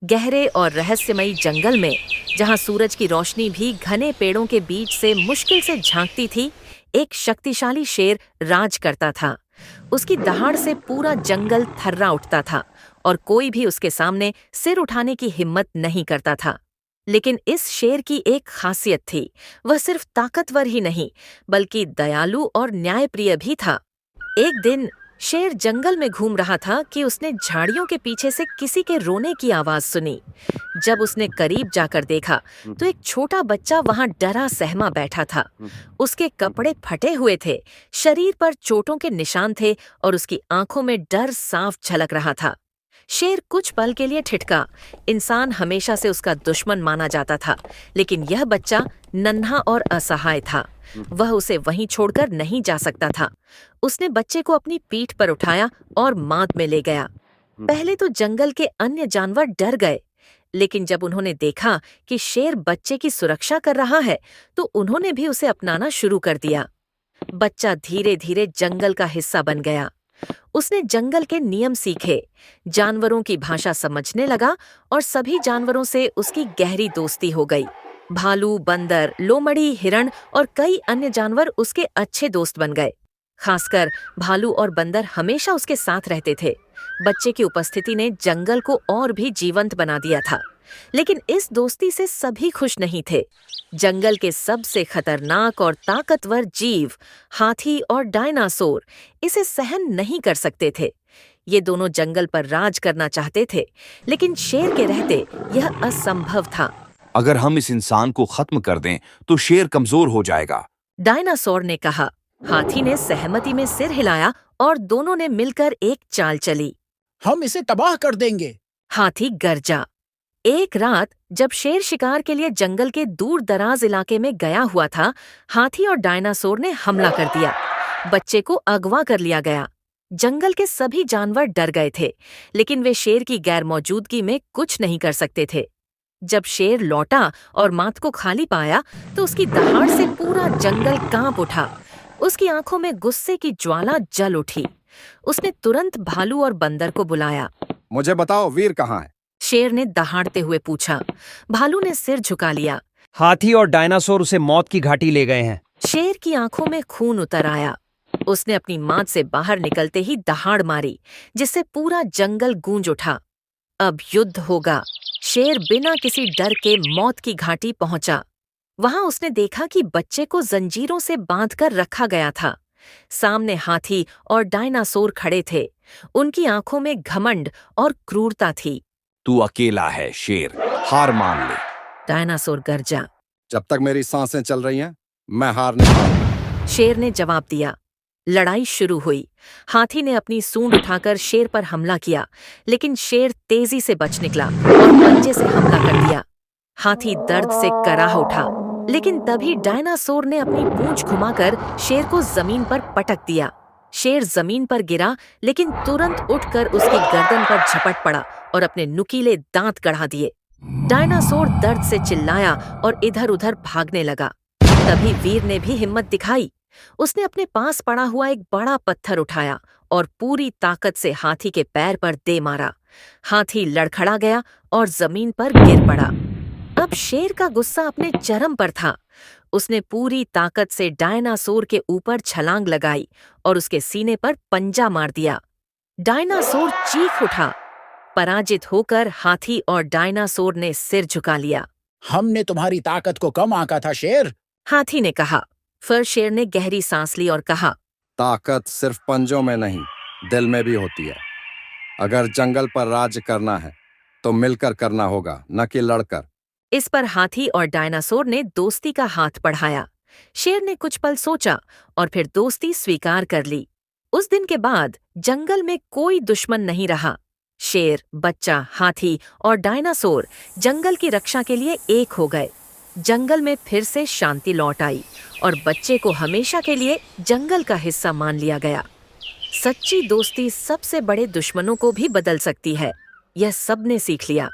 गहरे और रहस्यमयी जंगल में, जहां सूरज की रोशनी भी घने पेड़ों के बीच से मुश्किल से झांकती थी, एक शक्तिशाली शेर राज करता था। उसकी दहाड़ से पूरा जंगल थर्रा उठता था और कोई भी उसके सामने सिर उठाने की हिम्मत नहीं करता था। लेकिन इस शेर की एक खासियत थी। वह सिर्फ ताकतवर ही नहीं, बल्कि दयालु और न्यायप्रिय भी था। एक दिन शेर जंगल में घूम रहा था कि उसने झाड़ियों के पीछे से किसी के रोने की आवाज सुनी। जब उसने करीब जाकर देखा तो एक छोटा बच्चा वहां डरा सहमा बैठा था। उसके कपड़े फटे हुए थे, शरीर पर चोटों के निशान थे और उसकी आंखों में डर साफ झलक रहा था। शेर कुछ पल के लिए ठिठका। इंसान हमेशा से उसका दुश्मन माना जाता था, लेकिन यह बच्चा नन्हा और असहाय था। वह उसे वहीं छोड़कर नहीं जा सकता था। उसने बच्चे को अपनी पीठ पर उठाया और माद में ले गया। पहले तो जंगल के अन्य जानवर डर गए, लेकिन जब उन्होंने देखा कि शेर बच्चे की सुरक्षा कर रहा है, तो उन्होंने भी उसे अपनाना शुरू कर दिया। बच्चा धीरे धीरे जंगल का हिस्सा बन गया। उसने जंगल के नियम सीखे, जानवरों की भाषा समझने लगा और सभी जानवरों से उसकी गहरी दोस्ती हो गई। भालू, बंदर, लोमड़ी, हिरण और कई अन्य जानवर उसके अच्छे दोस्त बन गए। खासकर भालू और बंदर हमेशा उसके साथ रहते थे। बच्चे की उपस्थिति ने जंगल को और भी जीवंत बना दिया था। लेकिन इस दोस्ती से सभी खुश नहीं थे। जंगल के सबसे खतरनाक और ताकतवर जीव, हाथी और डायनासोर, इसे सहन नहीं कर सकते थे। ये दोनों जंगल पर राज करना चाहते थे, लेकिन शेर के रहते यह असंभव था। अगर हम इस इंसान को खत्म कर दें तो शेर कमजोर हो जाएगा। डायनासोर ने कहा। हाथी ने सहमति में सिर हिलाया और दोनों ने मिलकर एक चाल चली। हम इसे तबाह कर देंगे। हाथी गरजा। एक रात जब शेर शिकार के लिए जंगल के दूर दराज इलाके में गया हुआ था, हाथी और डायनासोर ने हमला कर दिया। बच्चे को अगवा कर लिया गया। जंगल के सभी जानवर डर गए थे, लेकिन वे शेर की गैर मौजूदगी में कुछ नहीं कर सकते थे। जब शेर लौटा और मात को खाली पाया, तो उसकी दहाड़ से पूरा जंगल कांप उठा। उसकी आंखों में गुस्से की ज्वाला जल उठी। उसने तुरंत भालू और बंदर को बुलाया। मुझे बताओ, वीर कहाँ है? शेर ने दहाड़ते हुए पूछा। भालू ने सिर झुका लिया। हाथी और डायनासोर उसे मौत की घाटी ले गए हैं। शेर की आंखों में खून उतर आया। उसने अपनी माद से बाहर निकलते ही दहाड़ मारी, जिससे पूरा जंगल गूंज उठा। अब युद्ध होगा। शेर बिना किसी डर के मौत की घाटी पहुंचा। वहां उसने देखा कि बच्चे को जंजीरों से बांधकर रखा गया था। सामने हाथी और डायनासोर खड़े थे। उनकी आंखों में घमंड और क्रूरता थी। तू अकेला है शेर, हार मान ले। डायनासोर गरजा। जब तक मेरी सांसें चल रही हैं, मैं हार नहीं मानूंगा। शेर ने जवाब दिया। लड़ाई शुरू हुई। हाथी ने अपनी सूंड उठाकर शेर पर हमला किया, लेकिन शेर तेजी से बच निकला और पंजे से हमला कर दिया। हाथी दर्द से कराह उठा, लेकिन तभी डायनासोर ने अपनी पूंछ घुमाकर शेर को जमीन पर पटक दिया। शेर जमीन पर गिरा, लेकिन तुरंत उठकर उसकी गर्दन पर झपट पड़ा और अपने नुकीले दांत गड़ा दिए। डायनासोर दर्द से चिल्लाया और इधर-उधर भागने लगा। तभी वीर ने भी हिम्मत दिखाई। उसने अपने पास पड़ा हुआ एक बड़ा पत्थर उठाया और पूरी ताकत से हाथी के पैर पर दे मारा। हाथी लड़खड़ा गया और जमीन पर गिर पड़ा। अब शेर का गुस्सा अपने चरम पर था। उसने पूरी ताकत से डायनासोर के ऊपर छलांग लगाई और उसके सीने पर पंजा मार दिया। डायनासोर चीख उठा। पराजित होकर हाथी और डायनासोर ने सिर झुका लिया। हमने तुम्हारी ताकत को कम आंका था शेर। हाथी ने कहा। फिर शेर ने गहरी सांस ली और कहा, ताकत सिर्फ पंजों में नहीं, दिल में भी होती है। अगर जंगल पर राज करना है तो मिलकर करना होगा, न कि लड़कर। इस पर हाथी और डायनासोर ने दोस्ती का हाथ बढ़ाया। शेर ने कुछ पल सोचा और फिर दोस्ती स्वीकार कर ली। उस दिन के बाद जंगल में कोई दुश्मन नहीं रहा। शेर, बच्चा, हाथी और डायनासोर जंगल की रक्षा के लिए एक हो गए। जंगल में फिर से शांति लौट आई और बच्चे को हमेशा के लिए जंगल का हिस्सा मान लिया गया। सच्ची दोस्ती सबसे बड़े दुश्मनों को भी बदल सकती है, यह सबने सीख लिया।